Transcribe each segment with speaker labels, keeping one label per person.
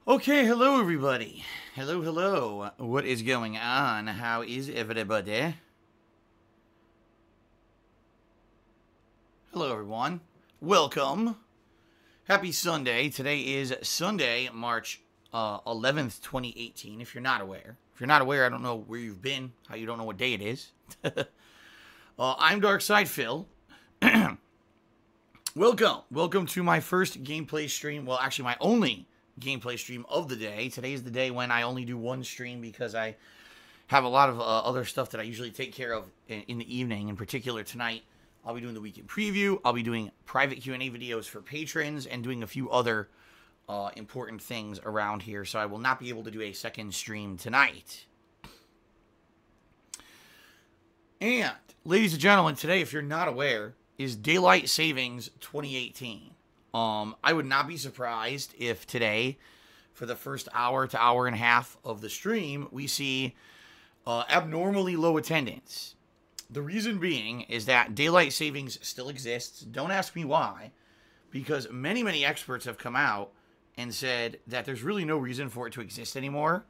Speaker 1: Okay, hello everybody. Hello. What is going on? How is everybody? Hello everyone. Welcome. Happy Sunday. Today is Sunday, March 11th, 2018, if you're not aware. If you're not aware, I don't know where you've been, how you don't know what day it is. I'm Darkside Phil. Welcome to my first gameplay stream. Well, actually my only gameplay stream of the day. Today is the day when I only do one stream because I have a lot of other stuff that I usually take care of in the evening. In particular, tonight I'll be doing the weekend preview. I'll be doing private Q&A videos for patrons and doing a few other important things around here. So I will not be able to do a second stream tonight. And, ladies and gentlemen, today, if you're not aware, is Daylight Savings 2018. I would not be surprised if today, for the first hour to hour and a half of the stream, we see abnormally low attendance. The reason being is that daylight savings still exists. Don't ask me why, because many experts have come out and said that there's really no reason for it to exist anymore.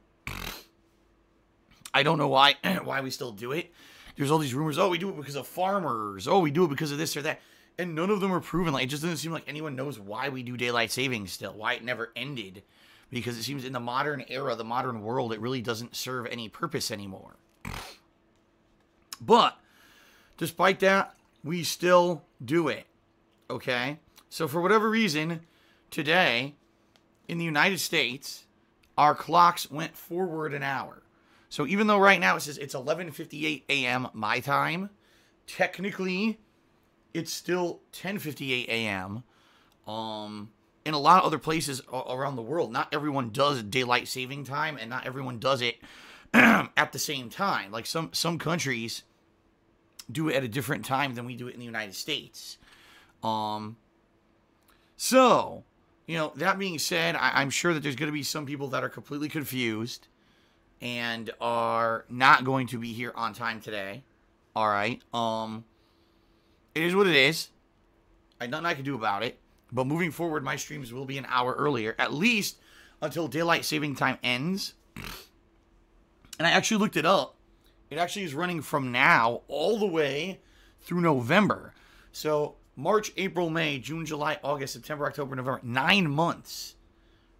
Speaker 1: I don't know why we still do it. There's all these rumors, oh, we do it because of farmers. Oh, we do it because of this or that. And none of them are proven. Like, it just doesn't seem like anyone knows why we do daylight savings still, why it never ended. Because it seems in the modern era, the modern world, it really doesn't serve any purpose anymore. But, despite that, we still do it. Okay? So, for whatever reason, today, in the United States, our clocks went forward an hour. So, even though right now it says it's 11:58 a.m. my time, technically it's still 10:58 a.m. In a lot of other places around the world, not everyone does daylight saving time, and not everyone does it at the same time. Like some countries do it at a different time than we do it in the United States. So, you know, that being said, I'm sure that there's going to be some people that are completely confused and are not going to be here on time today. All right. It is what it is. Nothing I can do about it. But moving forward, my streams will be an hour earlier, at least until daylight saving time ends. And I actually looked it up. It actually is running from now all the way through November. So March, April, May, June, July, August, September, October, November. 9 months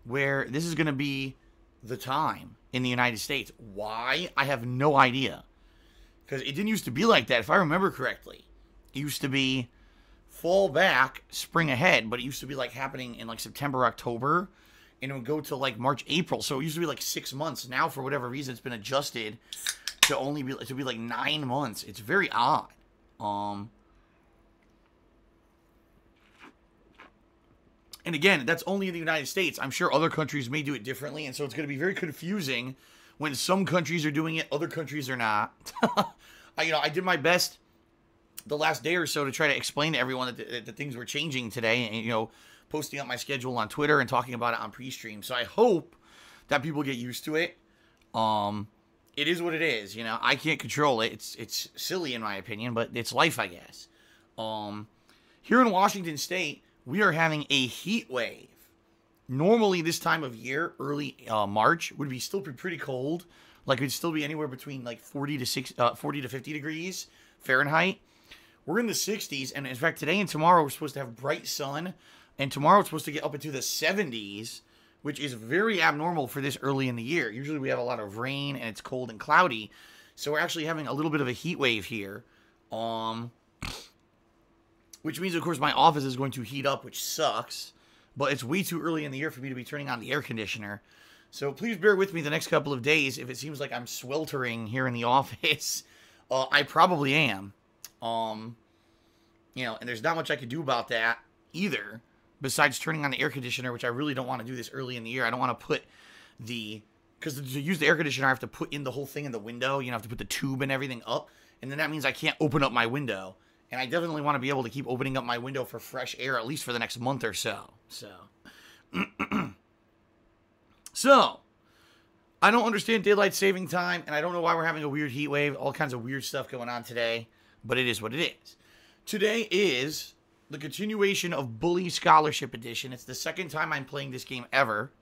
Speaker 1: where this is going to be the time in the United States. Why? I have no idea. Because it didn't used to be like that, if I remember correctly. It used to be fall back, spring ahead, but it used to be like happening in like September, October, and it would go to like March, April. So it used to be like 6 months. Now, for whatever reason, it's been adjusted to only be like 9 months. It's very odd. And again, that's only in the United States. I'm sure other countries may do it differently, and so it's going to be very confusing when some countries are doing it, other countries are not. I did my best the last day or so to try to explain to everyone that things were changing today, and, you know, posting up my schedule on Twitter and talking about it on pre-stream. So I hope that people get used to it. It is what it is, you know. I can't control it. It's silly in my opinion, but it's life, I guess. Here in Washington State, we are having a heat wave. Normally this time of year, early March, would be still pretty cold. Like, it'd still be anywhere between like 40 to 50 degrees Fahrenheit. We're in the 60s, and in fact, today and tomorrow we're supposed to have bright sun, and tomorrow it's supposed to get up into the 70s, which is very abnormal for this early in the year. Usually we have a lot of rain, and it's cold and cloudy, so we're actually having a little bit of a heat wave here, which means, of course, my office is going to heat up, which sucks, but it's way too early in the year for me to be turning on the air conditioner. So please bear with me the next couple of days if it seems like I'm sweltering here in the office. I probably am. You know, and there's not much I could do about that either, besides turning on the air conditioner, which I really don't want to do this early in the year. I don't want to put because to use the air conditioner, I have to put in the whole thing in the window. You know, I have to put the tube and everything up, and then that means I can't open up my window. And I definitely want to be able to keep opening up my window for fresh air, at least for the next month or so. So, I don't understand daylight saving time, and I don't know why we're having a weird heat wave, all kinds of weird stuff going on today, but it is what it is. Today is the continuation of Bully Scholarship Edition. It's the second time I'm playing this game ever.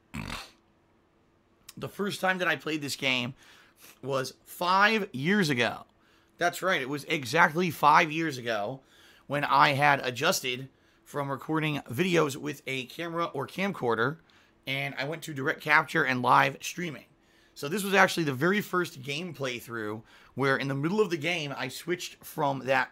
Speaker 1: The first time that I played this game was 5 years ago. That's right, it was exactly 5 years ago when I had adjusted from recording videos with a camera or camcorder, and I went to direct capture and live streaming. So this was actually the very first game playthrough where in the middle of the game, I switched from that,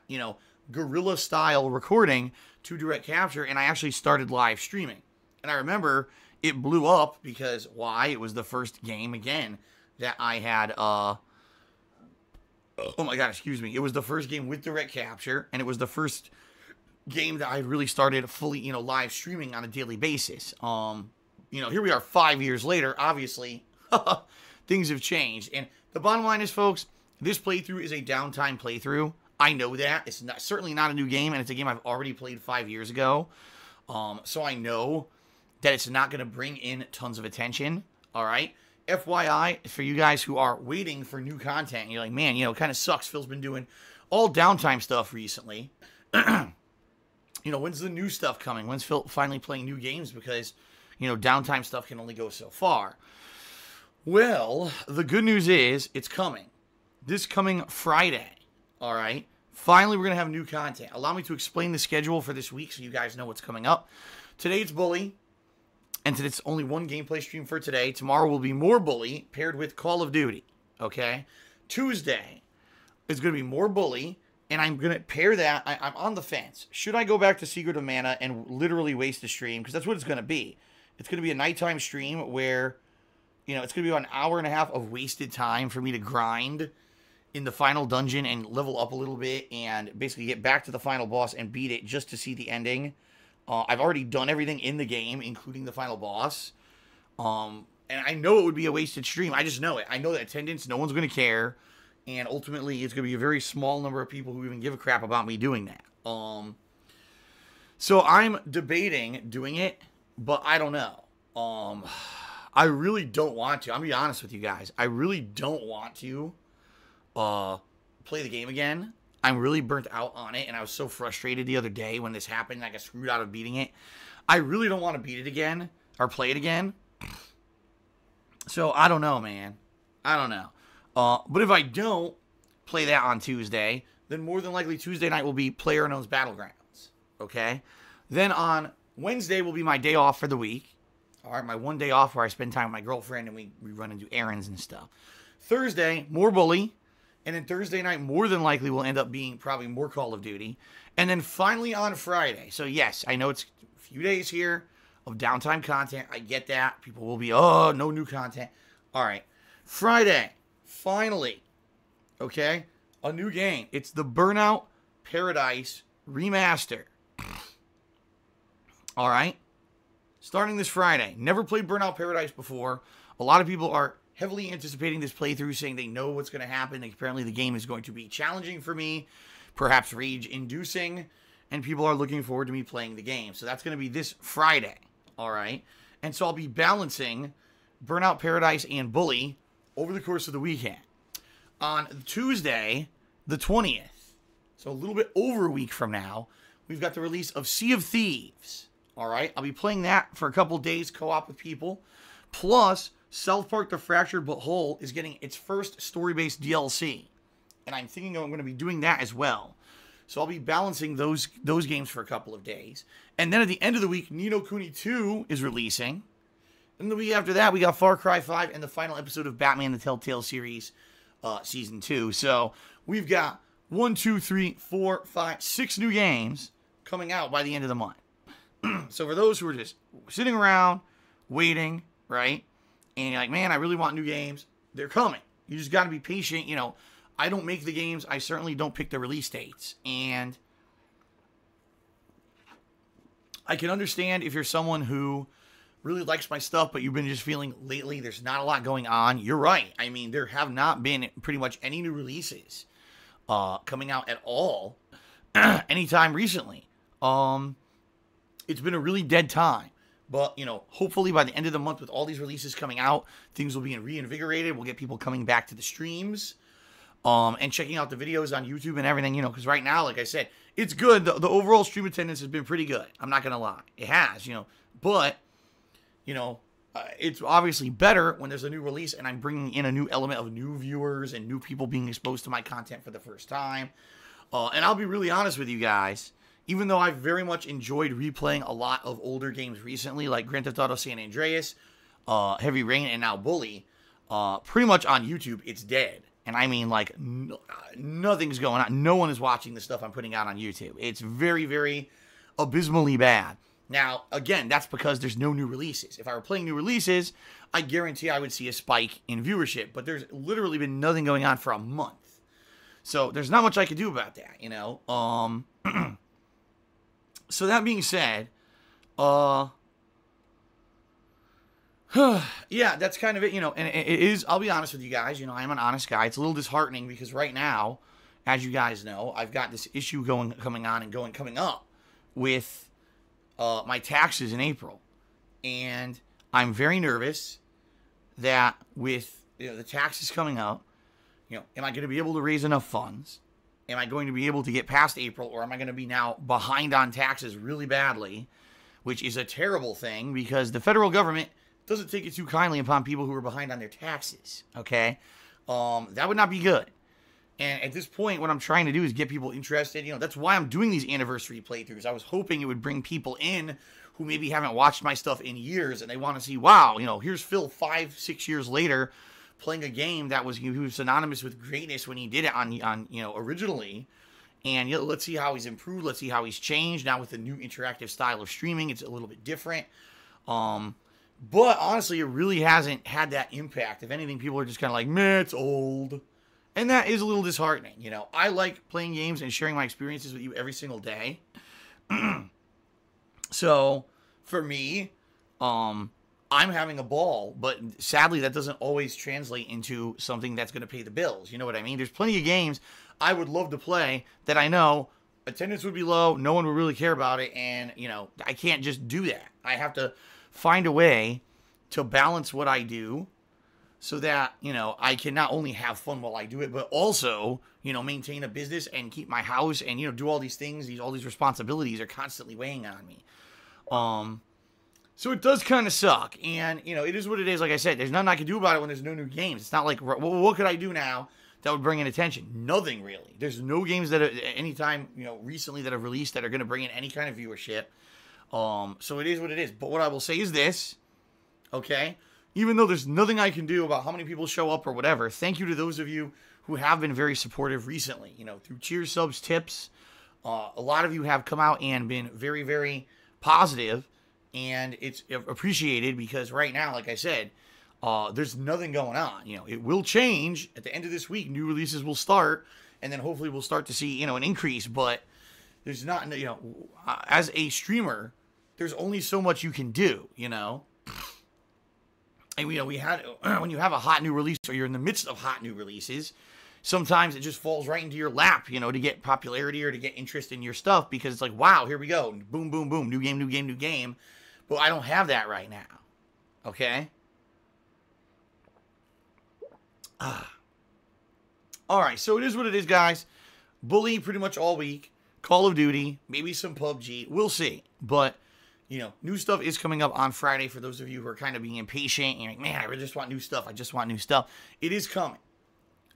Speaker 1: guerrilla style recording to direct capture, and I actually started live streaming. And I remember it blew up because, why? It was the first game, again, that I had, oh my god, excuse me. It was the first game with direct capture, and it was the first game that I really started fully, live streaming on a daily basis. Here we are 5 years later, obviously, things have changed. And the bottom line is, folks, this playthrough is a downtime playthrough. I know that. It's certainly not a new game, and it's a game I've already played 5 years ago. So I know that it's not going to bring in tons of attention, all right? FYI, for you guys who are waiting for new content, and you're like, man, it kind of sucks. Phil's been doing all downtime stuff recently. When's the new stuff coming? When's Phil finally playing new games? Because, downtime stuff can only go so far. Well, the good news is it's coming. This coming Friday, all right? Finally, we're going to have new content. Allow me to explain the schedule for this week so you guys know what's coming up. Today it's Bully, and it's only one gameplay stream for today. Tomorrow will be more Bully paired with Call of Duty, okay? Tuesday is going to be more Bully, and I'm going to pair that. I'm on the fence. Should I go back to Secret of Mana and literally waste the stream? Because that's what it's going to be. It's going to be a nighttime stream where, it's going to be about an hour and a half of wasted time for me to grind in the final dungeon and level up a little bit and basically get back to the final boss and beat it just to see the ending. I've already done everything in the game, including the final boss. And I know it would be a wasted stream. I just know it. I know that attendance, no one's going to care. And ultimately, it's going to be a very small number of people who even give a crap about me doing that. So I'm debating doing it, but I don't know. I really don't want to. I'm going to be honest with you guys. I really don't want to play the game again. I'm really burnt out on it, and I was so frustrated the other day when this happened. I got screwed out of beating it. I really don't want to beat it again or play it again. So I don't know, man. I don't know. But if I don't play that on Tuesday, then more than likely Tuesday night will be PlayerUnknown's Battlegrounds. Okay? Then on Wednesday will be my day off for the week. All right, my one day off where I spend time with my girlfriend and we run and do errands and stuff. Thursday, more Bully. And then Thursday night, more than likely, will end up being probably more Call of Duty. And then finally on Friday. So, yes, I know it's a few days here of downtime content. I get that. People will be, oh, no new content. All right. Friday, finally, okay, a new game. It's the Burnout Paradise Remaster. All right. Starting this Friday. Never played Burnout Paradise before. A lot of people are heavily anticipating this playthrough, saying they know what's going to happen. Apparently the game is going to be challenging for me, perhaps rage-inducing, and people are looking forward to me playing the game. So that's going to be this Friday, all right? And so I'll be balancing Burnout Paradise and Bully over the course of the weekend. On Tuesday, the 20th, so a little bit over a week from now, we've got the release of Sea of Thieves, all right? I'll be playing that for a couple days, co-op with people, plus South Park: The Fractured But Whole is getting its first story-based DLC. And I'm thinking I'm going to be doing that as well. So I'll be balancing those games for a couple of days. And then at the end of the week, Ni no Kuni 2 is releasing. And the week after that, we got Far Cry 5 and the final episode of Batman the Telltale series, Season 2. So we've got 6 new games coming out by the end of the month. So for those who are just sitting around, waiting, right? And you're like, man, I really want new games. They're coming. You just got to be patient. I don't make the games. I certainly don't pick the release dates. And I can understand if you're someone who really likes my stuff, but you've been just feeling lately there's not a lot going on. You're right. I mean, there have not been pretty much any new releases coming out at all anytime recently. It's been a really dead time. But, hopefully by the end of the month with all these releases coming out, things will be reinvigorated. We'll get people coming back to the streams and checking out the videos on YouTube and everything, because right now, like I said, it's good. The overall stream attendance has been pretty good. I'm not going to lie. It has, But, it's obviously better when there's a new release and I'm bringing in a new element of new viewers and new people being exposed to my content for the first time. And I'll be really honest with you guys, even though I've very much enjoyed replaying a lot of older games recently, like Grand Theft Auto San Andreas, Heavy Rain, and now Bully, pretty much on YouTube, it's dead. And I mean, like, nothing's going on. No one is watching the stuff I'm putting out on YouTube. It's very, very abysmally bad. Now, again, that's because there's no new releases. If I were playing new releases, I guarantee I would see a spike in viewership. But there's literally been nothing going on for a month. So there's not much I could do about that, you know. So that being said, yeah, that's kind of it, you know. And it is, I'll be honest with you guys, you know, I'm an honest guy. It's a little disheartening because right now, as you guys know, I've got this issue coming up with my taxes in April. And I'm very nervous that with, you know, the taxes coming up, you know, am I going to be able to raise enough funds? Am I going to be able to get past April, or am I going to be now behind on taxes really badly, which is a terrible thing because the federal government doesn't take it too kindly upon people who are behind on their taxes, okay? That would not be good. And at this point, what I'm trying to do is get people interested. You know, that's why I'm doing these anniversary playthroughs. I was hoping it would bring people in who maybe haven't watched my stuff in years, and they want to see, wow, you know, here's Phil 5-6 years later playing a game that was, he was synonymous with greatness when he did it on you know, originally. And you know, let's see how he's improved. Let's see how he's changed. Now with the new interactive style of streaming, it's a little bit different. But honestly, it really hasn't had that impact. If anything, people are just kind of like, meh, it's old. And that is a little disheartening. You know, I like playing games and sharing my experiences with you every single day. So, for me, I'm having a ball, but sadly that doesn't always translate into something that's going to pay the bills. You know what I mean? There's plenty of games I would love to play that I know attendance would be low, no one would really care about it, and, you know, I can't just do that. I have to find a way to balance what I do so that, you know, I can not only have fun while I do it, but also, you know, maintain a business and keep my house and, you know, do all these things. All these responsibilities are constantly weighing on me. So it does kind of suck. And, you know, it is what it is. Like I said, there's nothing I can do about it when there's no new games. It's not like, what could I do now that would bring in attention? Nothing, really. There's no games that are, anytime, you know, recently that have released that are going to bring in any kind of viewership. So it is what it is. But what I will say is this, okay? Even though there's nothing I can do about how many people show up or whatever, thank you to those of you who have been very supportive recently, you know, through cheers, subs, tips. A lot of you have come out and been very, very positive, and it's appreciated because right now, like I said, there's nothing going on. You know, it will change at the end of this week. New releases will start, and then hopefully we'll start to see, you know, an increase, but there's not, you know, as a streamer, there's only so much you can do, you know. And, you know, when you have a hot new release or you're in the midst of hot new releases, sometimes it just falls right into your lap, you know, to get popularity or to get interest in your stuff because it's like, wow, here we go. Boom, boom, boom. New game, new game, new game. But I don't have that right now. Okay? All right, so it is what it is, guys. Bully pretty much all week. Call of Duty, maybe some PUBG. We'll see. But, you know, new stuff is coming up on Friday for those of you who are kind of being impatient. And you're like, man, I just want new stuff. I just want new stuff. It is coming.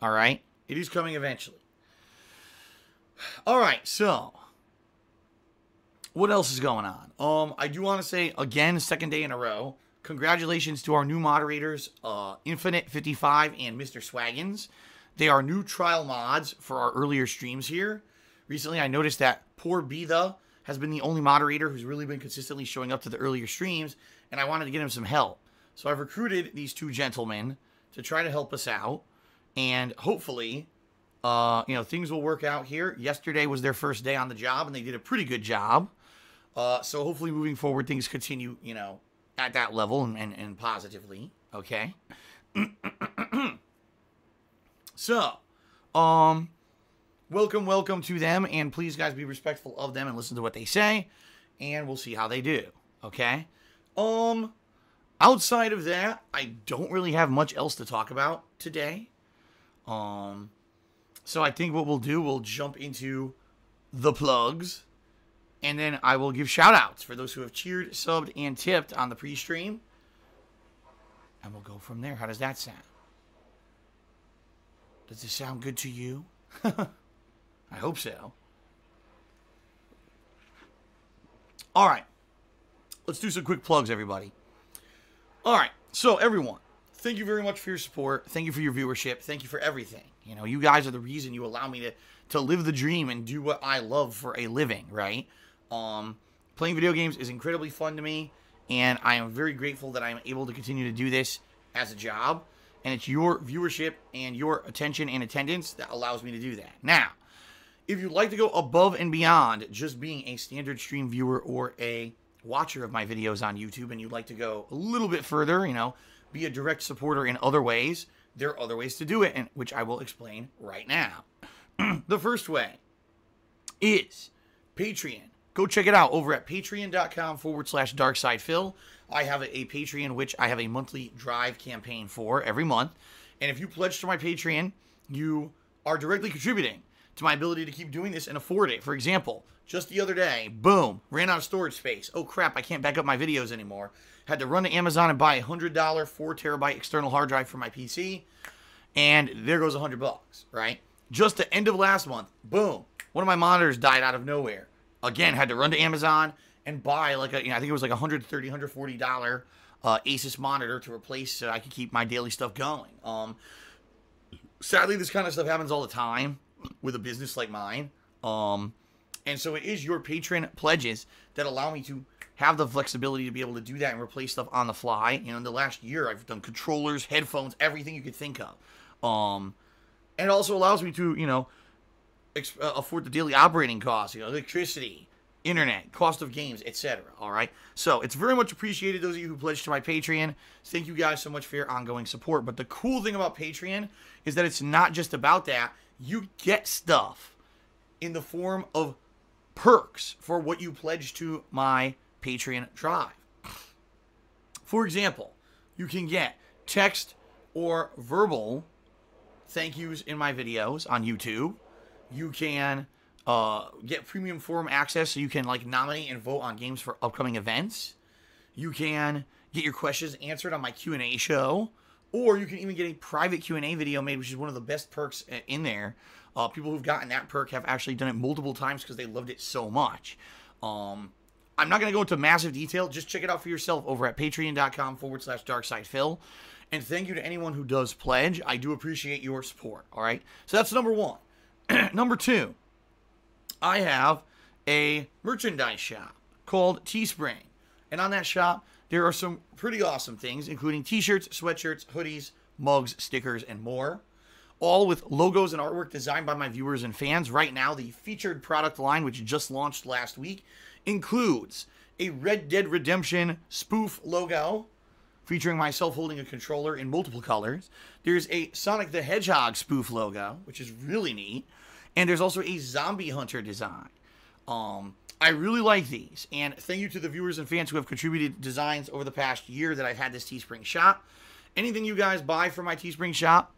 Speaker 1: All right? It is coming eventually. All right, so what else is going on? I do want to say, again, second day in a row, congratulations to our new moderators, Infinite55 and Mr. Swaggins. They are new trial mods for our earlier streams here. Recently, I noticed that Poor Bitha has been the only moderator who's really been consistently showing up to the earlier streams, and I wanted to get him some help. So I've recruited these two gentlemen to try to help us out, and hopefully, you know, things will work out here. Yesterday was their first day on the job, and they did a pretty good job. So hopefully, moving forward, things continue, you know, at that level and positively. Okay. So, welcome to them, and please, guys, be respectful of them and listen to what they say, and we'll see how they do. Okay. Outside of that, I don't really have much else to talk about today. So I think what we'll do, we'll jump into the plugs, and then I will give shout-outs for those who have cheered, subbed, and tipped on the pre-stream. and we'll go from there. How does that sound? Does this sound good to you? I hope so. All right. Let's do some quick plugs, everybody. All right. So, everyone, thank you very much for your support. Thank you for your viewership. Thank you for everything. You know, you guys are the reason you allow me to live the dream and do what I love for a living, right? Playing video games is incredibly fun to me, and I am very grateful that I'm able to continue to do this as a job. And it's your viewership and your attention and attendance that allows me to do that. Now, if you'd like to go above and beyond just being a standard stream viewer or a watcher of my videos on YouTube, and you'd like to go a little bit further, you know, be a direct supporter in other ways, there are other ways to do it, and which I will explain right now. The first way is Patreon. Go check it out over at patreon.com/darksidephil. I have a Patreon, which I have a monthly drive campaign for every month. And if you pledge to my Patreon, you are directly contributing to my ability to keep doing this and afford it. For example, just the other day, boom, ran out of storage space. Oh crap, I can't back up my videos anymore. Had to run to Amazon and buy a $100 4TB external hard drive for my PC. And there goes $100, right? Just the end of last month, boom, one of my monitors died out of nowhere. Again, had to run to Amazon and buy like a, I think it was like $130, $140 Asus monitor to replace so I could keep my daily stuff going. Sadly, this kind of stuff happens all the time with a business like mine. And so it is your patron pledges that allow me to have the flexibility to be able to do that and replace stuff on the fly. You know, in the last year, I've done controllers, headphones, everything you could think of. And it also allows me to, you know, afford the daily operating costs, you know, electricity, internet, cost of games, etc. All right. So it's very much appreciated, those of you who pledged to my Patreon. Thank you guys so much for your ongoing support. But the cool thing about Patreon is that it's not just about that. You get stuff in the form of perks for what you pledge to my Patreon drive. For example, you can get text or verbal thank yous in my videos on YouTube. You can get premium forum access so you can like nominate and vote on games for upcoming events. You can get your questions answered on my Q&A show, or you can even get a private Q&A video made, which is one of the best perks in there. People who've gotten that perk have actually done it multiple times because they loved it so much. I'm not going to go into massive detail. Just check it out for yourself over at patreon.com/darksidephil. And thank you to anyone who does pledge. I do appreciate your support. All right. So that's number one. Number two, I have a merchandise shop called Teespring. And on that shop, there are some pretty awesome things, including t-shirts, sweatshirts, hoodies, mugs, stickers, and more. All with logos and artwork designed by my viewers and fans. Right now, the featured product line, which just launched last week, includes a Red Dead Redemption spoof logo featuring myself holding a controller in multiple colors. There's a Sonic the Hedgehog spoof logo, which is really neat. And there's also a Zombie Hunter design. I really like these. And thank you to the viewers and fans who have contributed designs over the past year that I've had this Teespring shop. Anything you guys buy from my Teespring shop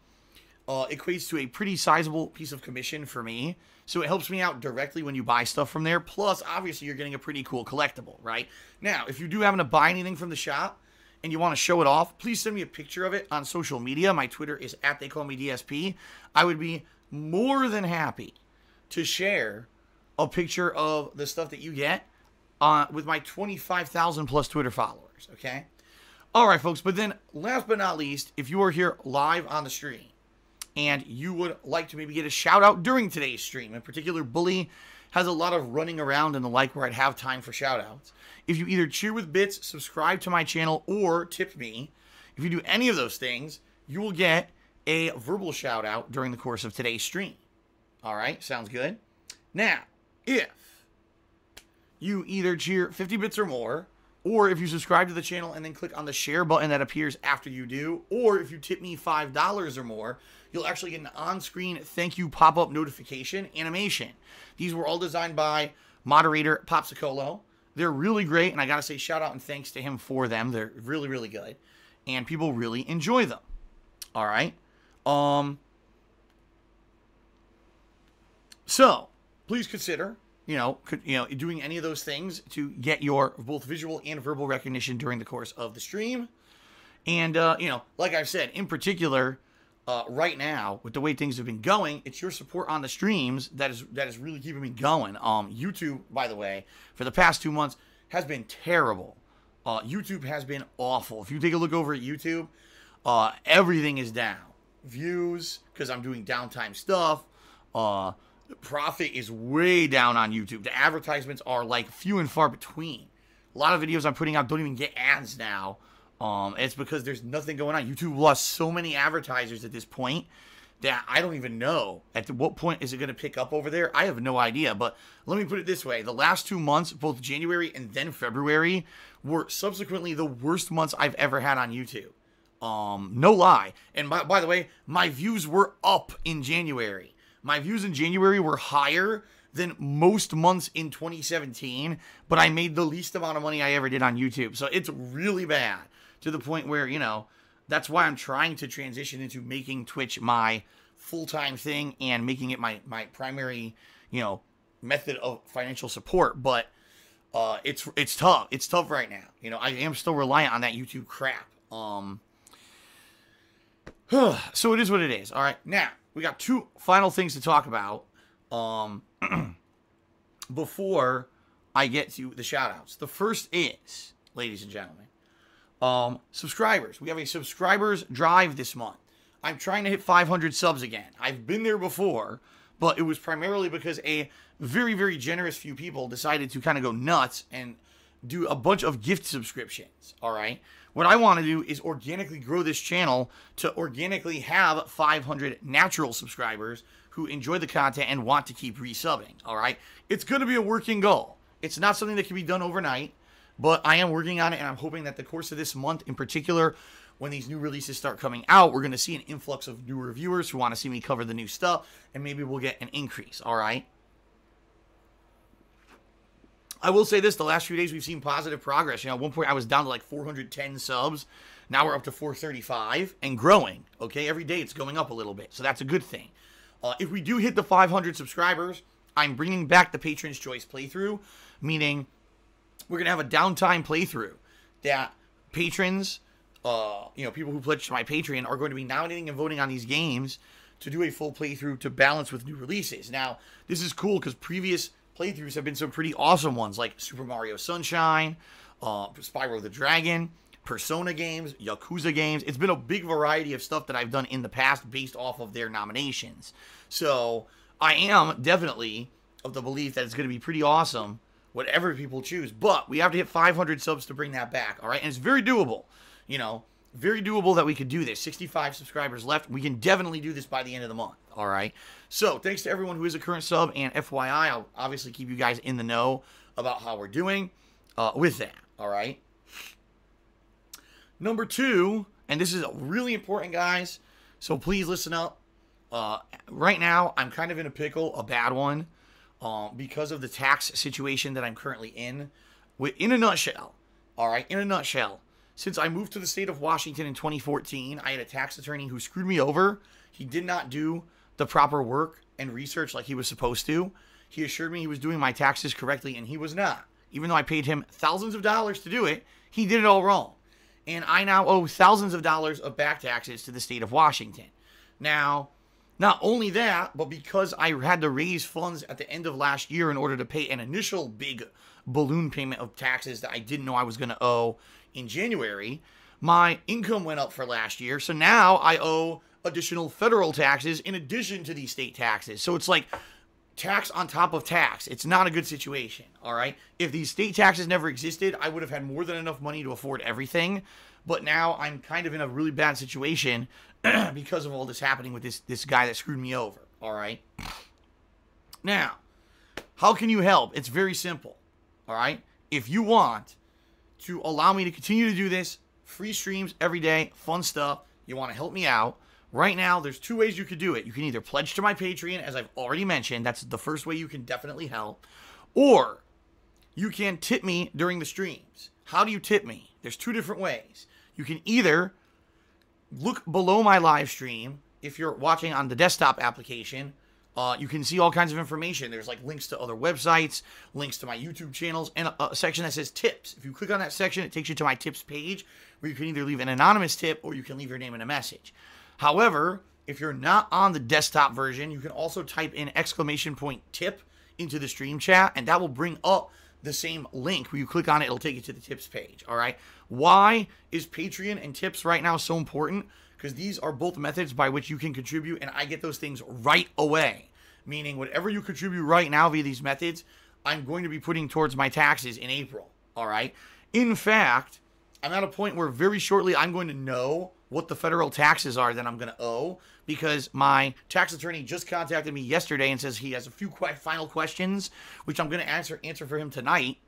Speaker 1: equates to a pretty sizable piece of commission for me. So it helps me out directly when you buy stuff from there. Plus, obviously, you're getting a pretty cool collectible, right? Now, if you do happen to buy anything from the shop and you want to show it off, please send me a picture of it on social media. My Twitter is @TheyCallMeDSP. I would be more than happy to share a picture of the stuff that you get with my 25,000 plus Twitter followers, okay? All right, folks, but then last but not least, if you are here live on the stream and you would like to maybe get a shout out during today's stream, in particular, Bully has a lot of running around and the like where I'd have time for shout outs. If you either cheer with bits, subscribe to my channel, or tip me, if you do any of those things, you will get a verbal shout out during the course of today's stream. All right, sounds good. Now, if you either cheer 50 bits or more, or if you subscribe to the channel and then click on the share button that appears after you do, or if you tip me $5 or more, you'll actually get an on-screen thank you pop-up notification animation. These were all designed by moderator Popsicolo. They're really great, and I gotta say shout out and thanks to him for them. They're really, really good, and people really enjoy them. All right. So please consider, doing any of those things to get your both visual and verbal recognition during the course of the stream. And, like I've said, in particular, right now, with the way things have been going, it's your support on the streams that is really keeping me going. YouTube, by the way, for the past 2 months, has been terrible. YouTube has been awful. If you take a look over at YouTube, everything is down. Views, because I'm doing downtime stuff. The profit is way down on YouTube. The advertisements are like few and far between. A lot of videos I'm putting out don't even get ads now. It's because there's nothing going on. YouTube lost so many advertisers at this point that I don't even know at what point is it going to pick up over there. I have no idea. But let me put it this way. The last 2 months, both January and then February, were subsequently the worst months I've ever had on YouTube. No lie. And by the way, my views were up in January. My views in January were higher than most months in 2017, but I made the least amount of money I ever did on YouTube. So it's really bad, to the point where, that's why I'm trying to transition into making Twitch my full-time thing and making it my primary, method of financial support. But it's tough. It's tough right now. I am still reliant on that YouTube crap. So it is what it is. All right. Now, we got 2 final things to talk about before I get to the shoutouts. The first is, ladies and gentlemen, subscribers. We have a subscribers drive this month. I'm trying to hit 500 subs again. I've been there before, but it was primarily because a very, very generous few people decided to kind of go nuts and do a bunch of gift subscriptions. All right. What I want to do is organically grow this channel to organically have 500 natural subscribers who enjoy the content and want to keep resubbing. All right. It's going to be a working goal. It's not something that can be done overnight, but I am working on it, and I'm hoping that the course of this month in particular, when these new releases start coming out, we're going to see an influx of new reviewers who want to see me cover the new stuff, and maybe we'll get an increase. All right. I will say this, the last few days we've seen positive progress. At one point I was down to like 410 subs. Now we're up to 435 and growing. Okay, every day it's going up a little bit. So that's a good thing. If we do hit the 500 subscribers, I'm bringing back the Patron's Choice playthrough, meaning we're going to have a downtime playthrough that patrons, people who pledge to my Patreon are going to be nominating and voting on these games to do a full playthrough to balance with new releases. Now, this is cool because previous playthroughs have been some pretty awesome ones like Super Mario Sunshine, Spyro the Dragon, Persona games, Yakuza games. It's been a big variety of stuff that I've done in the past based off of their nominations. So I am definitely of the belief that it's going to be pretty awesome, whatever people choose. But we have to hit 500 subs to bring that back, all right? And it's very doable, very doable that we could do this. 65 subscribers left. We can definitely do this by the end of the month, all right? So thanks to everyone who is a current sub, and FYI, I'll obviously keep you guys in the know about how we're doing with that, all right? Number 2, and this is really important, guys, so please listen up. Right now, I'm kind of in a pickle, a bad one, because of the tax situation that I'm currently in. In a nutshell, all right, in a nutshell, since I moved to the state of Washington in 2014, I had a tax attorney who screwed me over. He did not do the proper work and research like he was supposed to. He assured me he was doing my taxes correctly, and he was not. Even though I paid him thousands of dollars to do it, he did it all wrong. And I now owe thousands of dollars of back taxes to the state of Washington. Now, not only that, but because I had to raise funds at the end of last year in order to pay an initial big balloon payment of taxes that I didn't know I was going to owe in January, my income went up for last year. So now I owe additional federal taxes in addition to these state taxes. So it's like tax on top of tax. It's not a good situation, all right? If these state taxes never existed, I would have had more than enough money to afford everything. But now I'm kind of in a really bad situation because of all this happening with this guy that screwed me over, all right? Now, how can you help? It's very simple, all right? If you want to allow me to continue to do this, free streams every day, fun stuff, you want to help me out, right now, there's 2 ways you could do it. You can either pledge to my Patreon, as I've already mentioned. That's the first way you can definitely help. Or you can tip me during the streams. How do you tip me? There's 2 different ways. You can either look below my live stream, if you're watching on the desktop application, You can see all kinds of information. There's like links to other websites, links to my YouTube channels, and a section that says tips. If you click on that section, it takes you to my tips page where you can either leave an anonymous tip or you can leave your name in a message. However, if you're not on the desktop version, you can also type in !tip into the stream chat, and that will bring up the same link. Where you click on it, it'll take you to the tips page. All right. Why is Patreon and tips right now so important? Because these are both methods by which you can contribute, and I get those things right away. Meaning, whatever you contribute right now via these methods, I'm going to be putting towards my taxes in April. All right. In fact, I'm at a point where very shortly I'm going to know what the federal taxes are that I'm going to owe, because my tax attorney just contacted me yesterday and says he has a few final questions, which I'm going to answer for him tonight.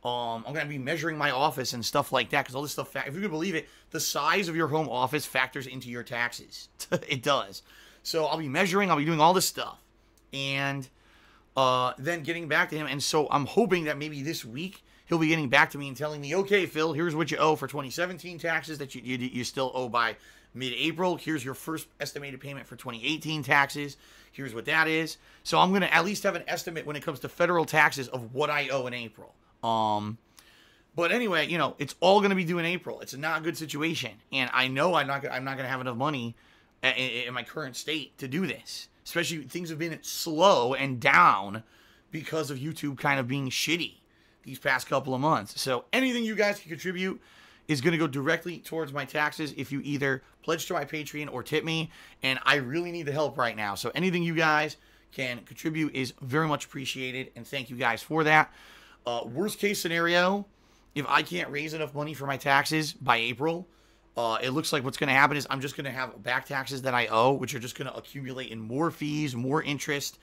Speaker 1: I'm going to be measuring my office and stuff like that, because all this stuff, if you can believe it, the size of your home office factors into your taxes. It does. So I'll be measuring, I'll be doing all this stuff, and then getting back to him. And so I'm hoping that maybe this week he'll be getting back to me and telling me, okay, Phil, here's what you owe for 2017 taxes that you still owe by mid-April. Here's your first estimated payment for 2018 taxes. Here's what that is. So I'm going to at least have an estimate when it comes to federal taxes of what I owe in April. But anyway, you know, it's all going to be due in April. It's not a good situation. And I know I'm not going to have enough money in my current state to do this. Especially things have been slow and down because of YouTube kind of being shitty these past couple of months. So anything you guys can contribute is going to go directly towards my taxes if you either pledge to my Patreon or tip me. And I really need the help right now. So anything you guys can contribute is very much appreciated. And thank you guys for that. Worst case scenario, if I can't raise enough money for my taxes by April, it looks like what's going to happen is I'm just going to have back taxes that I owe, which are just going to accumulate in more fees, more interest,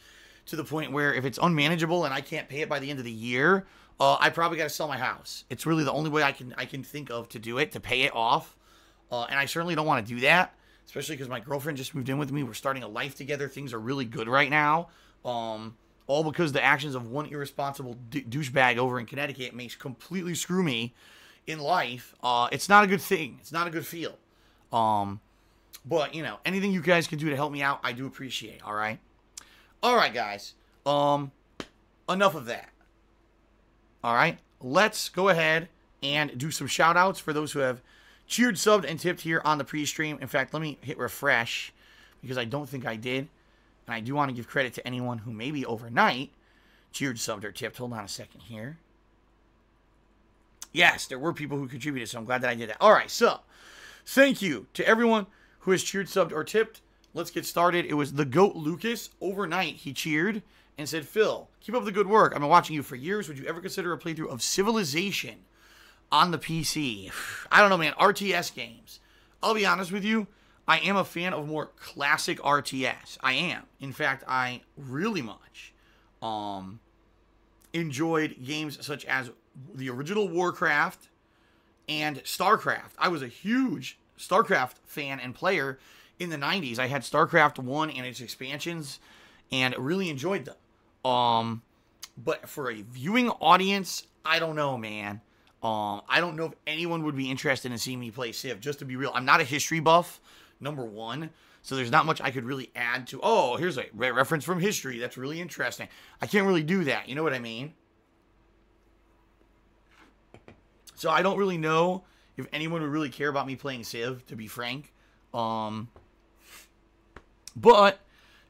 Speaker 1: to the point where if it's unmanageable and I can't pay it by the end of the year, I probably got to sell my house. It's really the only way I can think of to do it, to pay it off. And I certainly don't want to do that, especially because my girlfriend just moved in with me. We're starting a life together. Things are really good right now. All because the actions of one irresponsible douchebag over in Connecticut makes completely screw me in life. It's not a good thing. It's not a good feel. But, you know, anything you guys can do to help me out, I do appreciate. All right? All right, guys. Enough of that. All right? Let's go ahead and do some shout-outs for those who have cheered, subbed, and tipped here on the pre-stream. In fact, let me hit refresh because I don't think I did. And I do want to give credit to anyone who maybe overnight cheered, subbed, or tipped. Hold on a second here. Yes, there were people who contributed, so I'm glad that I did that. All right, so thank you to everyone who has cheered, subbed, or tipped. Let's get started. It was the GOAT Lucas. Overnight, he cheered and said, Phil, keep up the good work. I've been watching you for years. Would you ever consider a playthrough of Civilization on the PC? I don't know, man. RTS games. I'll be honest with you. I am a fan of more classic RTS. I am. In fact, I really much enjoyed games such as the original Warcraft and StarCraft. I was a huge StarCraft fan and player in the 90s. I had StarCraft 1 and its expansions and really enjoyed them. But for a viewing audience, I don't know, man. I don't know if anyone would be interested in seeing me play Civ. Just to be real, I'm not a history buff, number one. So there's not much I could really add to. Oh, here's a reference from history. That's really interesting. I can't really do that. You know what I mean? So I don't really know if anyone would really care about me playing Civ, to be frank. But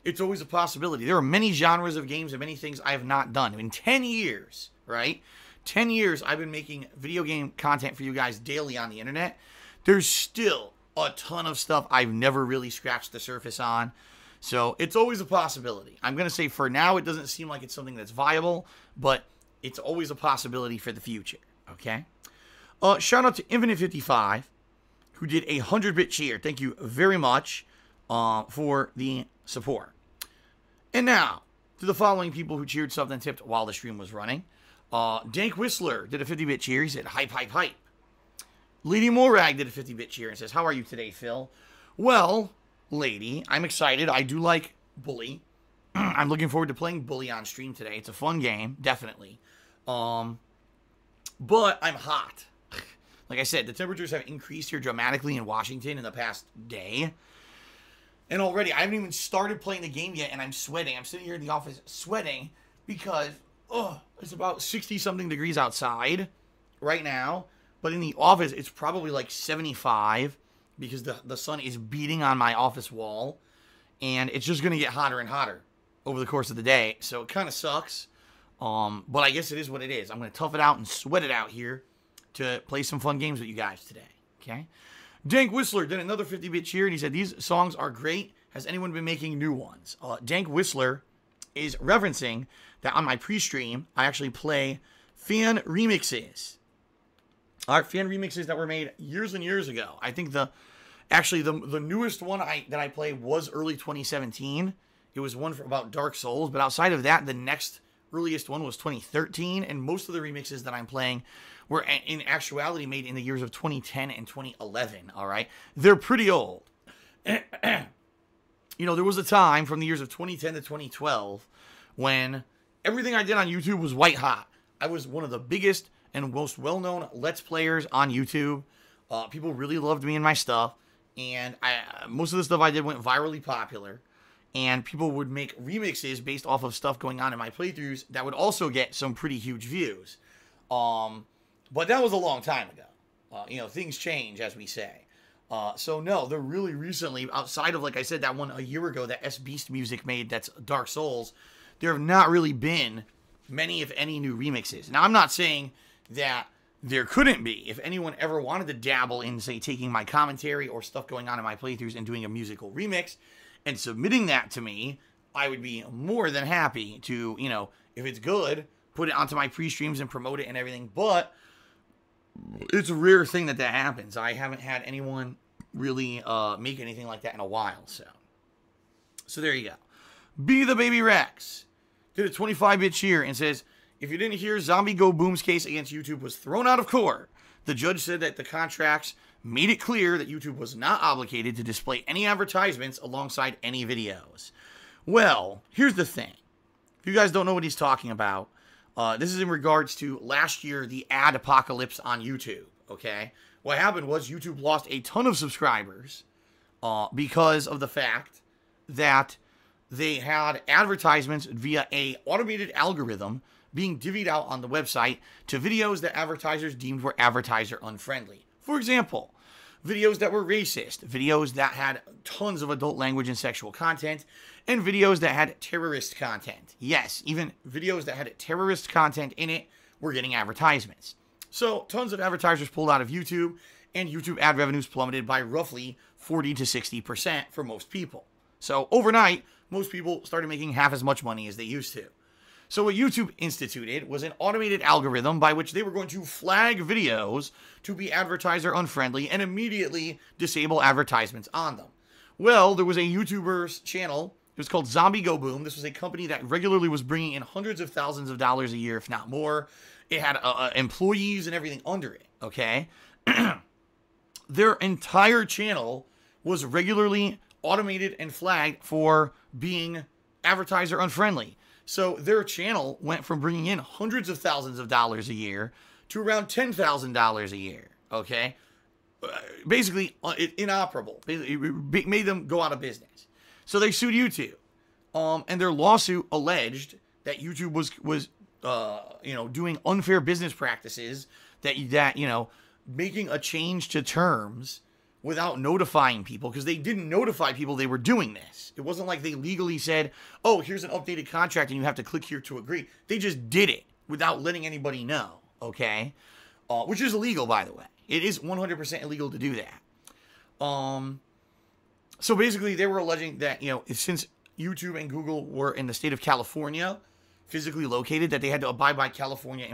Speaker 1: it's always a possibility. There are many genres of games and many things I have not done. In 10 years, right? 10 years I've been making video game content for you guys daily on the internet. There's still a ton of stuff I've never really scratched the surface on. So it's always a possibility. I'm going to say for now it doesn't seem like it's something that's viable, but it's always a possibility for the future. Okay? Shout out to Infinite55, who did a 100-bit cheer. Thank you very much for the support. And now, to the following people who cheered, subbed, and tipped while the stream was running. Dank Whistler did a 50-bit cheer. He said, hype, hype, hype. Lady Morag did a 50-bit cheer and says, how are you today, Phil? Well, lady, I'm excited. I do like Bully. I'm looking forward to playing Bully on stream today. It's a fun game, definitely. But I'm hot. Like I said, the temperatures have increased here dramatically in Washington in the past day. And already, I haven't even started playing the game yet, and I'm sweating. I'm sitting here in the office sweating because, it's about 60-something degrees outside right now. But in the office, it's probably like 75 because the sun is beating on my office wall. And it's just going to get hotter and hotter over the course of the day. So it kind of sucks. But I guess it is what it is. I'm going to tough it out and sweat it out here to play some fun games with you guys today. Okay? Dank Whistler did another 50-bit cheer, and he said, these songs are great. Has anyone been making new ones? Dank Whistler is referencing that on my pre-stream, I actually play fan remixes. Fan remixes that were made years and years ago. I think the newest one that I played was early 2017. It was one about Dark Souls, but outside of that, the next earliest one was 2013, and most of the remixes that I'm playing were in actuality made in the years of 2010 and 2011, all right? They're pretty old. You know, there was a time from the years of 2010 to 2012 when everything I did on YouTube was white hot. I was one of the biggest and most well-known Let's Players on YouTube. People really loved me and my stuff, and most of the stuff I did went virally popular, and people would make remixes based off of stuff going on in my playthroughs that would also get some pretty huge views. But that was a long time ago. You know, things change, as we say. So no, they're really recently, outside of, like I said, that one a year ago that S-Beast Music made, that's Dark Souls, there have not really been many, if any, new remixes. Now, I'm not saying that there couldn't be. If anyone ever wanted to dabble in, say, taking my commentary or stuff going on in my playthroughs and doing a musical remix and submitting that to me, I would be more than happy to, you know, if it's good, put it onto my pre-streams and promote it and everything. But it's a rare thing that happens. I haven't had anyone really make anything like that in a while. So there you go. Be the Baby Rex did a 25-bit cheer and says, if you didn't hear, Zombie Go Boom's case against YouTube was thrown out of court. The judge said that the contracts made it clear that YouTube was not obligated to display any advertisements alongside any videos. Well, here's the thing. If you guys don't know what he's talking about, this is in regards to last year, the ad apocalypse on YouTube, okay? What happened was YouTube lost a ton of subscribers because of the fact that they had advertisements via a automated algorithm being divvied out on the website to videos that advertisers deemed were advertiser unfriendly. For example, videos that were racist, videos that had tons of adult language and sexual content, and videos that had terrorist content. Yes, even videos that had terrorist content in it were getting advertisements. So tons of advertisers pulled out of YouTube, and YouTube ad revenues plummeted by roughly 40 to 60% for most people. So overnight, most people started making half as much money as they used to. So what YouTube instituted was an automated algorithm by which they were going to flag videos to be advertiser unfriendly and immediately disable advertisements on them. Well, there was a YouTuber's channel. It was called Zombie Go Boom. This was a company that regularly was bringing in hundreds of thousands of dollars a year, if not more. It had employees and everything under it, okay? Their entire channel was regularly automated and flagged for being advertiser unfriendly. So their channel went from bringing in hundreds of thousands of dollars a year to around $10,000 a year, okay? Basically, inoperable. It made them go out of business. So they sued YouTube. And their lawsuit alleged that YouTube was doing unfair business practices, that making a change to terms without notifying people, because they didn't notify people they were doing this. It wasn't like they legally said, oh, here's an updated contract and you have to click here to agree. They just did it without letting anybody know, okay? Which is illegal, by the way. It is 100% illegal to do that. So basically, they were alleging that, since YouTube and Google were in the state of California, physically located, that they had to abide by California,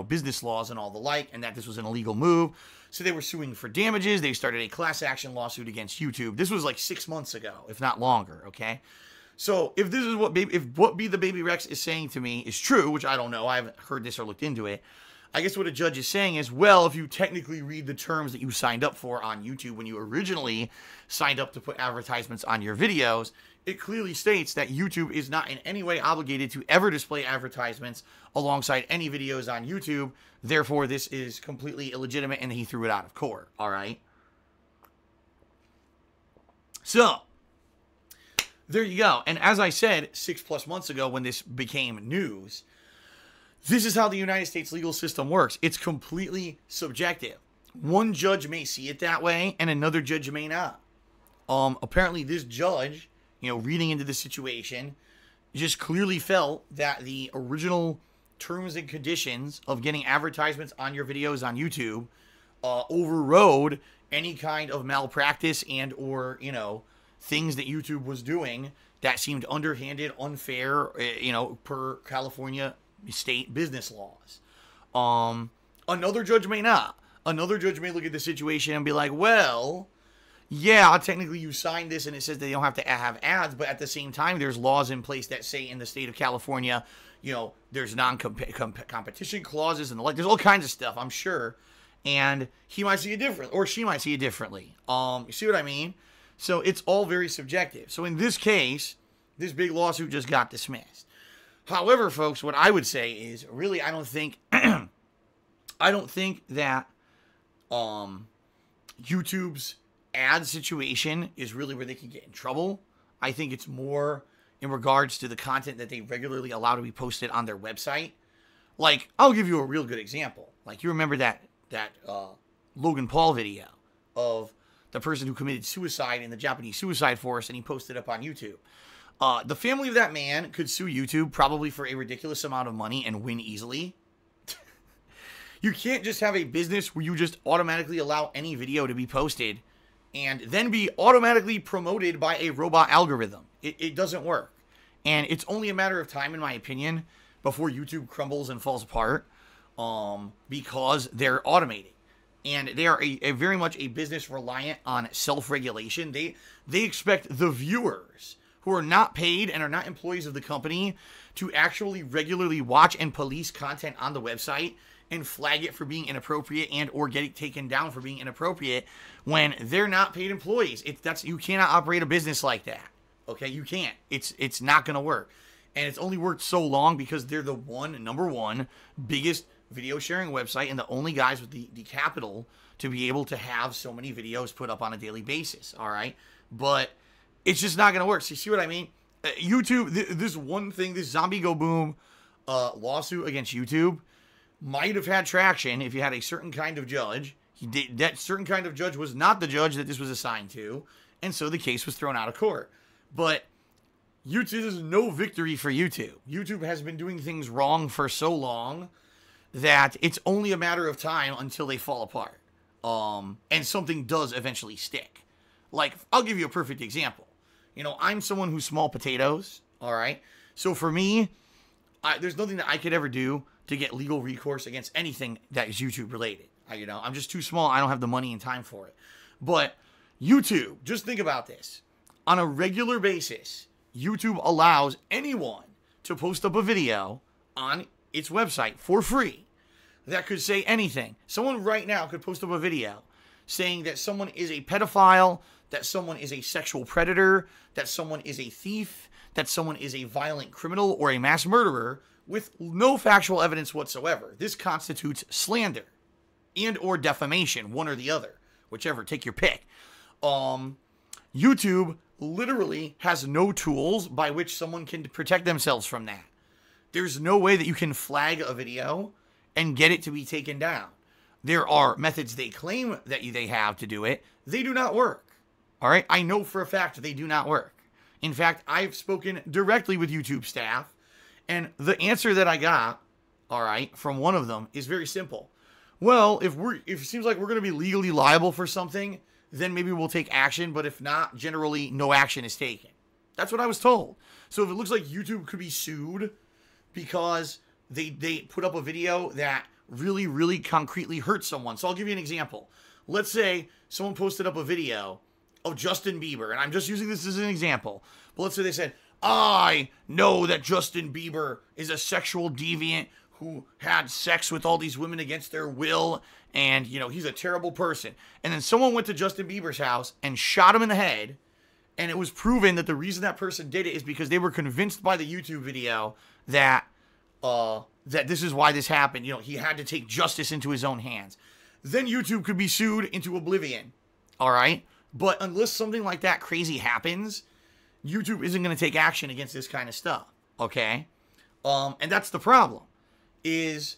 Speaker 1: business laws and all the like, and that this was an illegal move. So they were suing for damages. They started a class action lawsuit against YouTube. This was like 6 months ago, if not longer, okay? So if this is what Be the Baby Rex is saying to me is true, which I don't know, I haven't heard this or looked into it, I guess what a judge is saying is, well, if you technically read the terms that you signed up for on YouTube when you originally signed up to put advertisements on your videos, it clearly states that YouTube is not in any way obligated to ever display advertisements alongside any videos on YouTube. Therefore, this is completely illegitimate, and he threw it out of court, all right? So, There you go. And as I said 6+ months ago when this became news, this is how the United States legal system works. It's completely subjective. One judge may see it that way, and another judge may not. Apparently this judge, reading into the situation, just clearly felt that the original terms and conditions of getting advertisements on your videos on YouTube overrode any kind of malpractice and or, things that YouTube was doing that seemed underhanded, unfair, per California state business laws. Another judge may not. Another judge may look at the situation and be like, well, yeah, technically you signed this and it says they don't have to have ads, but at the same time, there's laws in place that say in the state of California, there's non-competition clauses and the like. There's all kinds of stuff, I'm sure. And he might see it different, or she might see it differently. You see what I mean? So it's all very subjective. So in this case, this big lawsuit just got dismissed. However, folks, what I would say is, really, I don't think that YouTube's ad situation is really where they can get in trouble. I think it's more in regards to the content that they regularly allow to be posted on their website. Like, I'll give you a real good example. Like, you remember that Logan Paul video of the person who committed suicide in the Japanese suicide forest, and he posted up on YouTube. The family of that man could sue YouTube probably for a ridiculous amount of money and win easily. You can't just have a business where you just automatically allow any video to be posted and then be automatically promoted by a robot algorithm. It doesn't work. And it's only a matter of time, in my opinion, before YouTube crumbles and falls apart because they're automating. And they are a very much a business reliant on self-regulation. They expect the viewers who are not paid and are not employees of the company to actually regularly watch and police content on the website and flag it for being inappropriate and or get it taken down for being inappropriate when they're not paid employees. You cannot operate a business like that. Okay, you can't. It's not going to work. And it's only worked so long because they're the number one biggest video sharing website and the only guys with the capital to be able to have so many videos put up on a daily basis. All right, but it's just not going to work. So you see what I mean? YouTube, this one thing, this Zombie Go Boom lawsuit against YouTube might have had traction if you had a certain kind of judge. That certain kind of judge was not the judge that this was assigned to, and so the case was thrown out of court. But YouTube is no victory for YouTube. YouTube has been doing things wrong for so long that it's only a matter of time until they fall apart. And something does eventually stick. Like, I'll give you a perfect example. I'm someone who's small potatoes, all right? So for me, there's nothing that I could ever do to get legal recourse against anything that is YouTube related. I'm just too small. I don't have the money and time for it. But YouTube, just think about this. On a regular basis, YouTube allows anyone to post up a video on its website for free that could say anything. Someone right now could post up a video saying that someone is a pedophile, that someone is a sexual predator, that someone is a thief, that someone is a violent criminal or a mass murderer with no factual evidence whatsoever. This constitutes slander and or defamation, one or the other, whichever, take your pick. YouTube literally has no tools by which someone can protect themselves from that. There's no way that you can flag a video and get it to be taken down. There are methods they claim that they have to do it. They do not work. All right? I know for a fact they do not work. In fact, I've spoken directly with YouTube staff, and the answer that I got, all right, from one of them is very simple. Well, if it seems like we're going to be legally liable for something, then maybe we'll take action, but if not, generally no action is taken. That's what I was told. So if it looks like YouTube could be sued because they put up a video that really, really concretely hurts someone. So I'll give you an example. Let's say someone posted up a video of Justin Bieber, and I'm just using this as an example. But let's say they said, I know that Justin Bieber is a sexual deviant who had sex with all these women against their will, and, he's a terrible person. And then someone went to Justin Bieber's house and shot him in the head, and it was proven that the reason that person did it is because they were convinced by the YouTube video that this is why this happened. He had to take justice into his own hands. Then YouTube could be sued into oblivion, all right? But unless something like that crazy happens, YouTube isn't going to take action against this kind of stuff, okay? And that's the problem, is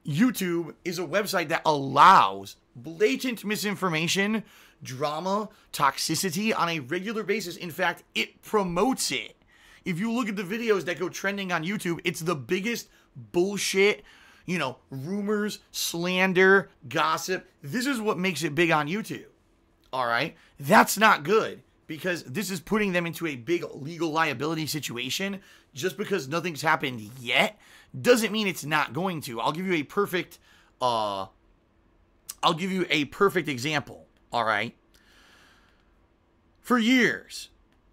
Speaker 1: YouTube is a website that allows blatant misinformation, drama, toxicity on a regular basis. In fact, it promotes it. If you look at the videos that go trending on YouTube, it's the biggest bullshit, you know, rumors, slander, gossip. This is what makes it big on YouTube. All right? That's not good, because this is putting them into a big legal liability situation. Just because nothing's happened yet doesn't mean it's not going to. I'll give you a perfect example, all right? For years,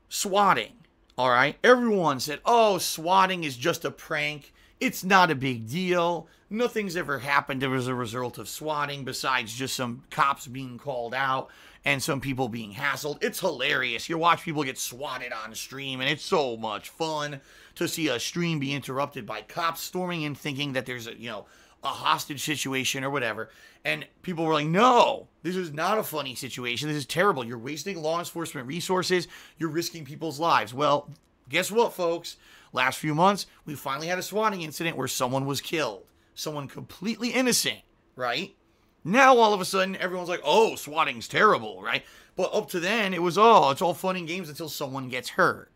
Speaker 1: swatting, all right? Everyone said, "Oh, swatting is just a prank. It's not a big deal. Nothing's ever happened as a result of swatting besides just some cops being called out and some people being hassled. It's hilarious. You watch people get swatted on stream, and it's so much fun to see a stream be interrupted by cops storming in thinking that there's a hostage situation or whatever." And people were like, "No, this is not a funny situation. This is terrible. You're wasting law enforcement resources. You're risking people's lives." Well, guess what, folks? Last few months, we finally had a swatting incident where someone was killed. Someone completely innocent, right? Now, all of a sudden, everyone's like, "Oh, swatting's terrible," right? But up to then, it was, "Oh, it's all fun and games until someone gets hurt."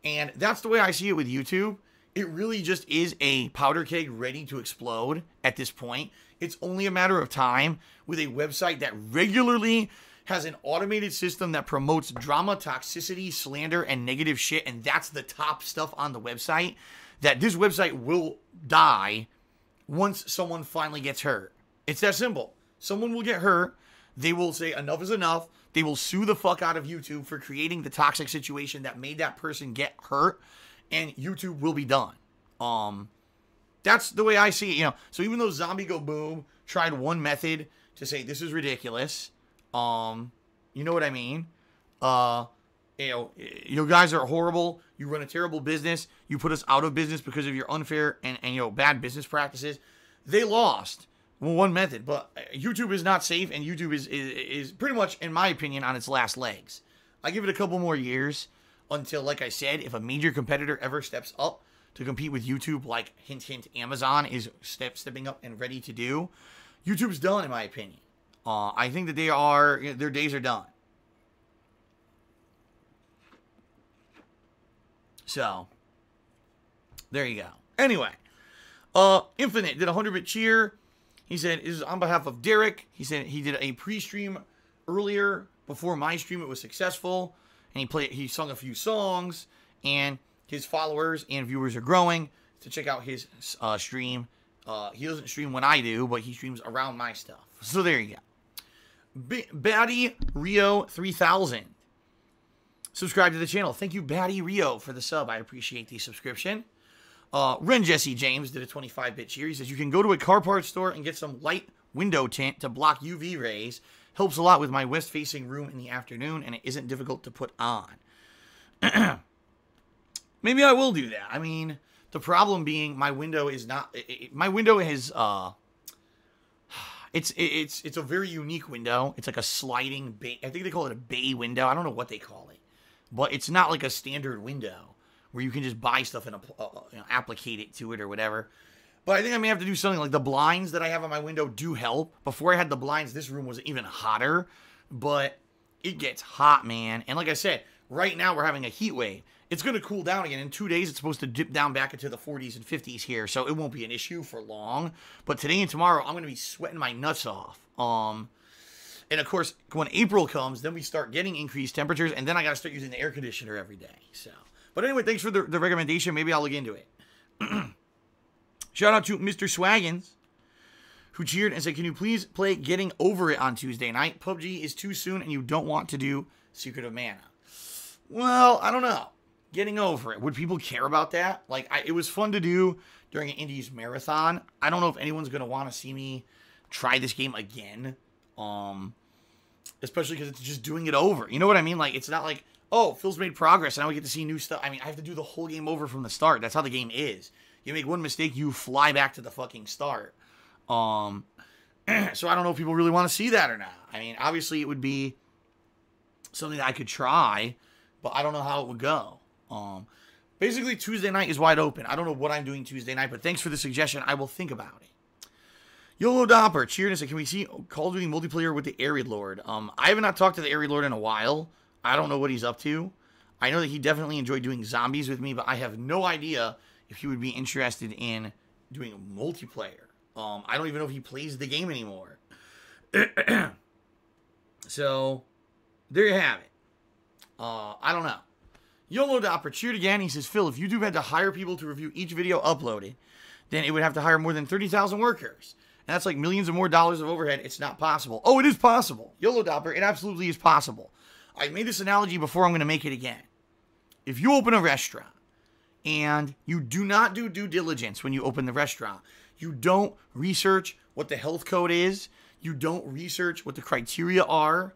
Speaker 1: And that's the way I see it with YouTube. It really just is a powder keg ready to explode at this point. It's only a matter of time with a website that regularly has an automated system that promotes drama, toxicity, slander, and negative shit, and that's the top stuff on the website, that this website will die once someone finally gets hurt. It's that simple. Someone will get hurt. They will say enough is enough. They will sue the fuck out of YouTube for creating the toxic situation that made that person get hurt, and YouTube will be done. That's the way I see it. So even though Zombie Go Boom tried one method to say this is ridiculous, you know what I mean? You guys are horrible. You run a terrible business. You put us out of business because of your unfair and bad business practices. They lost one method, but YouTube is not safe, and YouTube is pretty much, in my opinion, on its last legs. I give it a couple more years until, like I said, if a major competitor ever steps up to compete with YouTube, like hint hint Amazon is stepping up and ready to do, YouTube's done, in my opinion. I think that their days are done. So, there you go. Anyway, Infinite did a 100-bit cheer. He said, "This is on behalf of Derek." He said he did a pre-stream earlier before my stream. It was successful, and he sung a few songs, and his followers and viewers are growing. To check out his stream. He doesn't stream when I do, but he streams around my stuff. So there you go. Batty Rio 3000 subscribe to the channel. Thank you, Batty Rio, for the sub. I appreciate the subscription. Ren Jesse James did a 25-bit cheer. He says, "You can go to a car parts store and get some light window tint to block UV rays. Helps a lot with my west-facing room in the afternoon, and it isn't difficult to put on." Maybe I will do that. I mean, the problem being my window is not... my window is... It's a very unique window. It's like a sliding bay. I think they call it a bay window. I don't know what they call it. But it's not like a standard window where you can just buy stuff and applicate it to it or whatever. But I think I may have to do something like the blinds that I have on my window do help. Before I had the blinds, this room was even hotter. But it gets hot, man. And like I said, right now we're having a heat wave. It's going to cool down again. In 2 days, it's supposed to dip down back into the 40s and 50s here. So it won't be an issue for long. But today and tomorrow, I'm going to be sweating my nuts off. And of course, when April comes, then we start getting increased temperatures. And then I got to start using the air conditioner every day. So, but anyway, thanks for the recommendation. Maybe I'll look into it. Shout out to Mr. Swaggins, who cheered and said, "Can you please play Getting Over It on Tuesday night? PUBG is too soon and you don't want to do Secret of Mana." Well, I don't know. Getting Over It. Would people care about that? Like, it was fun to do during an Indies marathon. I don't know if anyone's going to want to see me try this game again. Especially because it's just doing it over. You know what I mean? Like, it's not like, oh, Phil's made progress and now we get to see new stuff. I mean, I have to do the whole game over from the start. That's how the game is. You make one mistake, you fly back to the fucking start. So I don't know if people really want to see that or not. I mean, obviously it would be something that I could try, but I don't know how it would go. Basically, Tuesday night is wide open. I don't know what I'm doing Tuesday night, but thanks for the suggestion. I will think about it. YOLO Dopper, cheered and said, can we see Call of Duty multiplayer with the Arid Lord? I have not talked to the Arid Lord in a while. I don't know what he's up to. I know that he definitely enjoyed doing zombies with me, but I have no idea if he would be interested in doing multiplayer. I don't even know if he plays the game anymore. So, there you have it. I don't know. YOLO Dopper, cheered again. He says, Phil, if YouTube had to hire people to review each video uploaded, then it would have to hire more than 30,000 workers. And that's like millions of more dollars of overhead. It's not possible. Oh, it is possible. YOLO Dopper, it absolutely is possible. I made this analogy before. I'm going to make it again. If you open a restaurant and you do not do due diligence when you open the restaurant, you don't research what the health code is, you don't research what the criteria are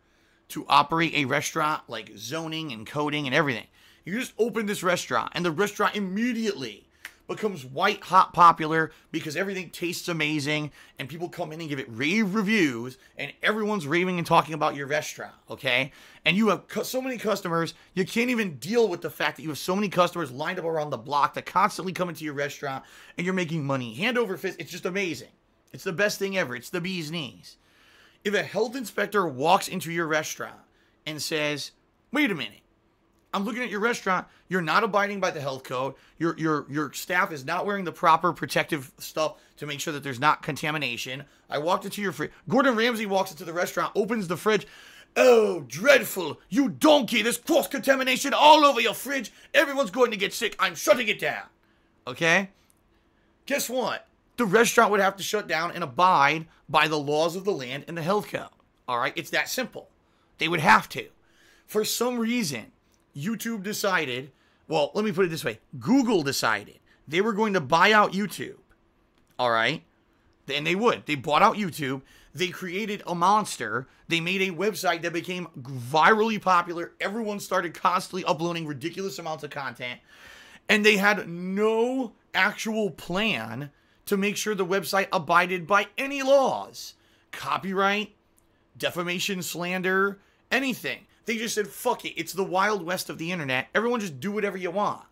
Speaker 1: to operate a restaurant, like zoning and coding and everything. You just open this restaurant and the restaurant immediately becomes white hot popular because everything tastes amazing and people come in and give it rave reviews and everyone's raving and talking about your restaurant, okay? And you have so many customers, you can't even deal with the fact that you have so many customers lined up around the block that constantly come into your restaurant and you're making money hand over fist. It's just amazing. It's the best thing ever. It's the bee's knees. If a health inspector walks into your restaurant and says, wait a minute, I'm looking at your restaurant. You're not abiding by the health code. Your staff is not wearing the proper protective stuff to make sure that there's not contamination. I walked into your fridge. Gordon Ramsay walks into the restaurant, opens the fridge. Oh, dreadful. You donkey. There's cross-contamination all over your fridge. Everyone's going to get sick. I'm shutting it down. Okay? Guess what? The restaurant would have to shut down and abide by the laws of the land and the health code. All right? It's that simple. They would have to. For some reason, YouTube decided, well, let me put it this way. Google decided they were going to buy out YouTube. All right? And they would. They bought out YouTube. They created a monster. They made a website that became virally popular. Everyone started constantly uploading ridiculous amounts of content. And they had no actual plan to make sure the website abided by any laws. Copyright, defamation, slander, anything. They just said, fuck it. It's the Wild West of the internet. Everyone just do whatever you want.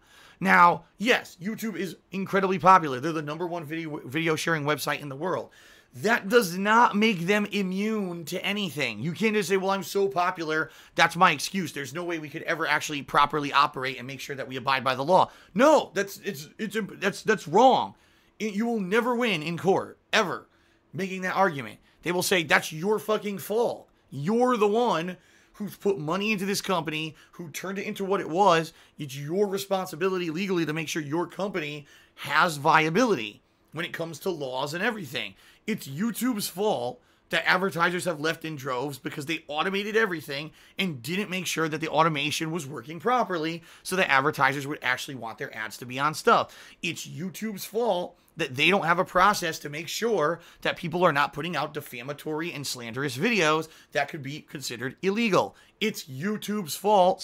Speaker 1: Now, yes, YouTube is incredibly popular. They're the #1 video sharing website in the world. That does not make them immune to anything. You can't just say, well, I'm so popular, that's my excuse. There's no way we could ever actually properly operate and make sure that we abide by the law. No, that's wrong. You will never win in court, ever, making that argument. They will say, that's your fucking fault. You're the one who's put money into this company, who turned it into what it was. It's your responsibility legally to make sure your company has viability when it comes to laws and everything. It's YouTube's fault that advertisers have left in droves because they automated everything and didn't make sure that the automation was working properly so that advertisers would actually want their ads to be on stuff. It's YouTube's fault that they don't have a process to make sure that people are not putting out defamatory and slanderous videos that could be considered illegal. It's YouTube's fault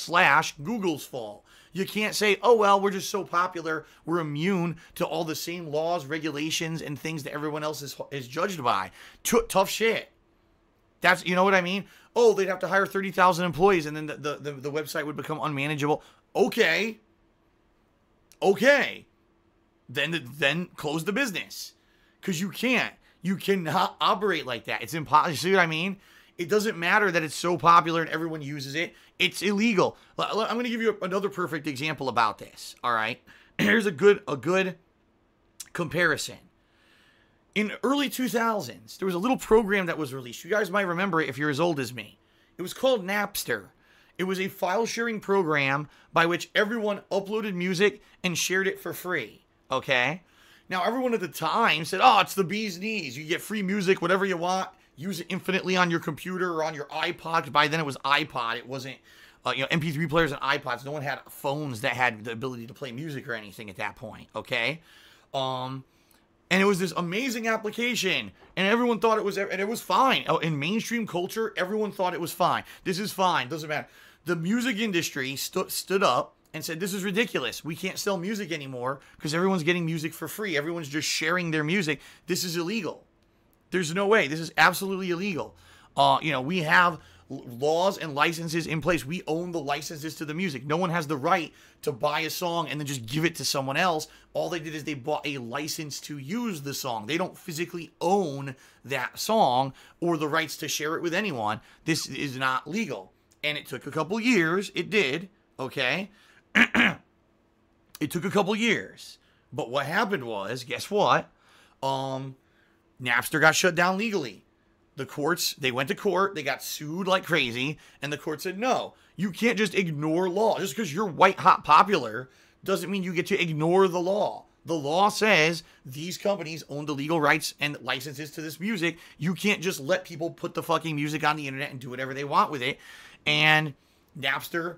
Speaker 1: / Google's fault. You can't say, oh, well, we're just so popular, we're immune to all the same laws, regulations, and things that everyone else is judged by. Tough shit. That's, you know what I mean? Oh, they'd have to hire 30,000 employees and then the website would become unmanageable. Okay. Then close the business. Because you can't. You cannot operate like that. It's impossible. You see what I mean? It doesn't matter that it's so popular and everyone uses it. It's illegal. I'm going to give you another perfect example about this. All right. Here's a good comparison. In early 2000s, there was a little program that was released. You guys might remember it if you're as old as me. It was called Napster. It was a file sharing program by which everyone uploaded music and shared it for free. Okay. Now, everyone at the time said, oh, it's the bee's knees. You get free music, whatever you want. Use it infinitely on your computer or on your iPod. By then it was iPod. It wasn't, MP3 players and iPods. No one had phones that had the ability to play music or anything at that point. Okay. And it was this amazing application and everyone thought it was, and it was fine. In mainstream culture, everyone thought it was fine. This is fine. Doesn't matter. The music industry stood up and said, this is ridiculous. We can't sell music anymore because everyone's getting music for free. Everyone's just sharing their music. This is illegal. There's no way. This is absolutely illegal. We have laws and licenses in place. We own the licenses to the music. No one has the right to buy a song and then just give it to someone else. All they did is they bought a license to use the song. They don't physically own that song or the rights to share it with anyone. This is not legal. And it took a couple years. It did. Okay. It took a couple years. But what happened was, guess what? Napster got shut down legally. The courts, they went to court, they got sued like crazy, and the court said, no, you can't just ignore law. Just because you're white hot popular doesn't mean you get to ignore the law. The law says these companies own the legal rights and licenses to this music. You can't just let people put the fucking music on the internet and do whatever they want with it. And Napster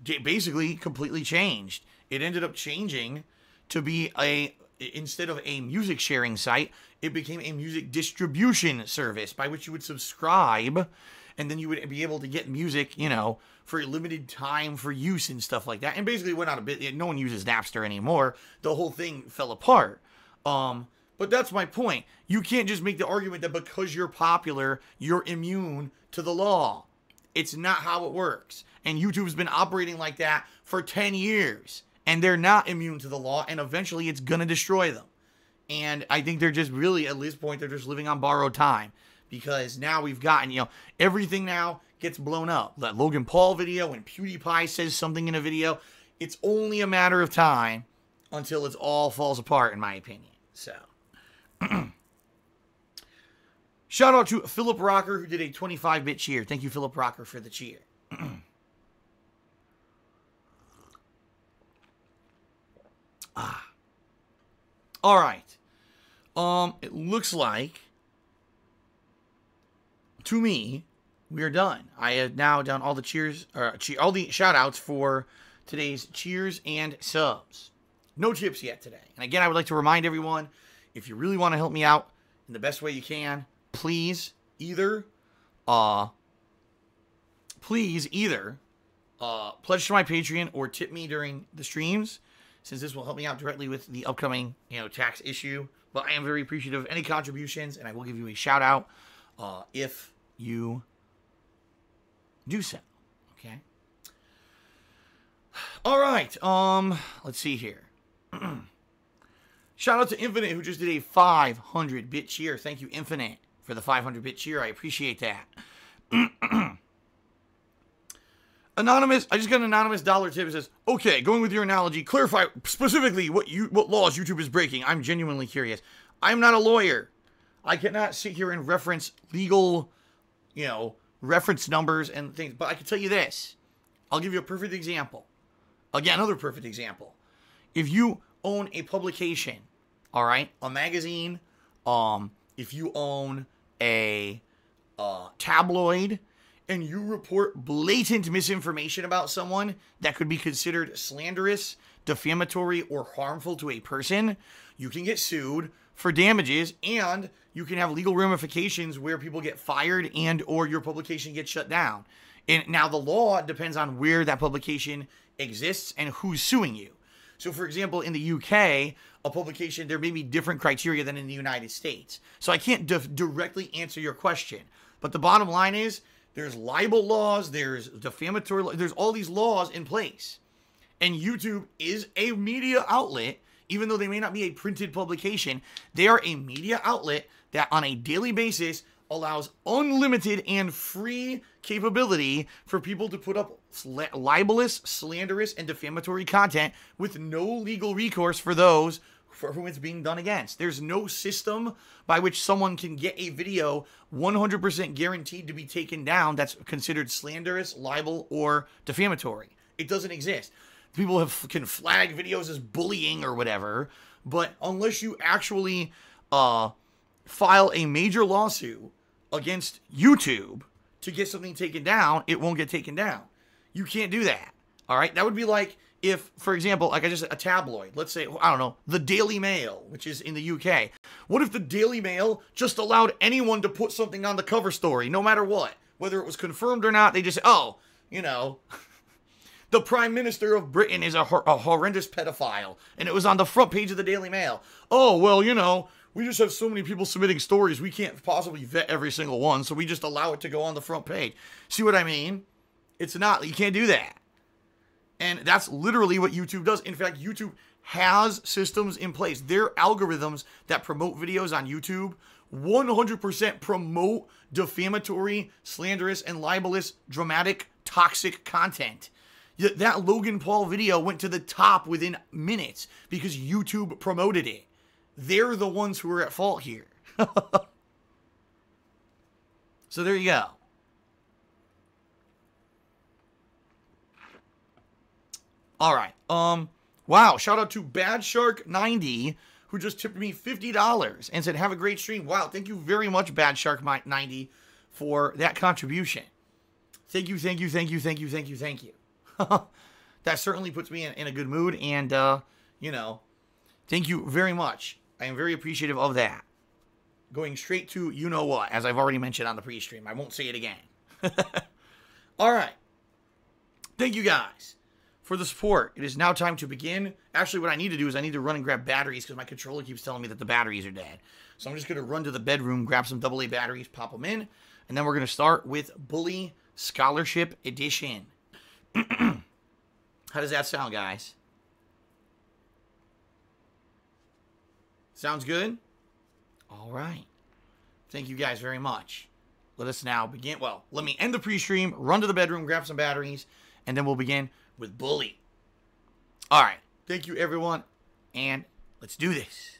Speaker 1: basically completely changed. It ended up changing to be instead of a music sharing site, it became a music distribution service by which you would subscribe, and then you would be able to get music, for a limited time for use and stuff like that. And basically went out a bit. No one uses Napster anymore. The whole thing fell apart. But that's my point. You can't just make the argument that because you're popular, you're immune to the law. It's not how it works. And YouTube's been operating like that for 10 years. And they're not immune to the law, and eventually it's going to destroy them. And I think they're just really, at this point, they're just living on borrowed time. Because now we've gotten, everything now gets blown up. That Logan Paul video, when PewDiePie says something in a video, it's only a matter of time until it all falls apart, in my opinion. So, shout out to Philip Rocker, who did a 25-bit cheer. Thank you, Philip Rocker, for the cheer. All right. It looks like, to me, we are done. I have now done all the all the shout outs for today's cheers and subs. No tips yet today. And again, I would like to remind everyone, if you really want to help me out in the best way you can, please either pledge to my Patreon or tip me during the streams, since this will help me out directly with the upcoming, tax issue. But I am very appreciative of any contributions, and I will give you a shout out if you do so. Okay. All right. Let's see here. Shout out to Infinite, who just did a 500-bit cheer. Thank you, Infinite, for the 500-bit cheer. I appreciate that. Anonymous, I just got an anonymous dollar tip. It says, okay, going with your analogy, clarify specifically what laws YouTube is breaking. I'm genuinely curious. I'm not a lawyer. I cannot sit here and reference legal, reference numbers and things. But I can tell you this. I'll give you a perfect example. Again, another perfect example. If you own a publication, all right, a magazine, if you own a tabloid, and you report blatant misinformation about someone that could be considered slanderous, defamatory, or harmful to a person, you can get sued for damages, and you can have legal ramifications where people get fired and or your publication gets shut down. And now the law depends on where that publication exists and who's suing you. So, for example, in the UK, a publication, there may be different criteria than in the United States. So I can't directly answer your question. But the bottom line is, there's libel laws, there's defamatory laws, there's all these laws in place. And YouTube is a media outlet, even though they may not be a printed publication. They are a media outlet that on a daily basis allows unlimited and free capability for people to put up libelous, slanderous, and defamatory content with no legal recourse for those for whom it's being done against. There's no system by which someone can get a video 100% guaranteed to be taken down that's considered slanderous, libel, or defamatory. It doesn't exist. People can flag videos as bullying or whatever, but unless you actually file a major lawsuit against YouTube to get something taken down, it won't get taken down. You can't do that. All right? That would be like if, for example, like I just said, a tabloid, let's say, I don't know, the Daily Mail, which is in the UK. What if the Daily Mail just allowed anyone to put something on the cover story, no matter what? Whether it was confirmed or not, they just say, oh, the Prime Minister of Britain is a horrendous pedophile, and it was on the front page of the Daily Mail. Oh, well, we just have so many people submitting stories, we can't possibly vet every single one, so we just allow it to go on the front page. See what I mean? It's not, you can't do that. And that's literally what YouTube does. In fact, YouTube has systems in place. Their algorithms that promote videos on YouTube 100% promote defamatory, slanderous, and libelous, dramatic, toxic content. That Logan Paul video went to the top within minutes because YouTube promoted it. They're the ones who are at fault here. So there you go. All right. Wow. Shout out to Bad Shark 90 who just tipped me $50 and said, "Have a great stream." Wow. Thank you very much, Bad Shark 90, for that contribution. Thank you, thank you, thank you, thank you, thank you, thank you. That certainly puts me in a good mood, and, you know, thank you very much. I am very appreciative of that. Going straight to you-know-what, as I've already mentioned on the pre-stream. I won't say it again. All right. Thank you, guys, for the support. It is now time to begin. Actually, what I need to do is I need to run and grab batteries because my controller keeps telling me that the batteries are dead. So I'm just going to run to the bedroom, grab some AA batteries, pop them in, and then we're going to start with Bully Scholarship Edition. How does that sound, guys? Sounds good? All right. Thank you guys very much. Let us now begin. Well, let me end the pre-stream, run to the bedroom, grab some batteries, and then we'll begin with Bully. All right. Thank you, everyone, and let's do this.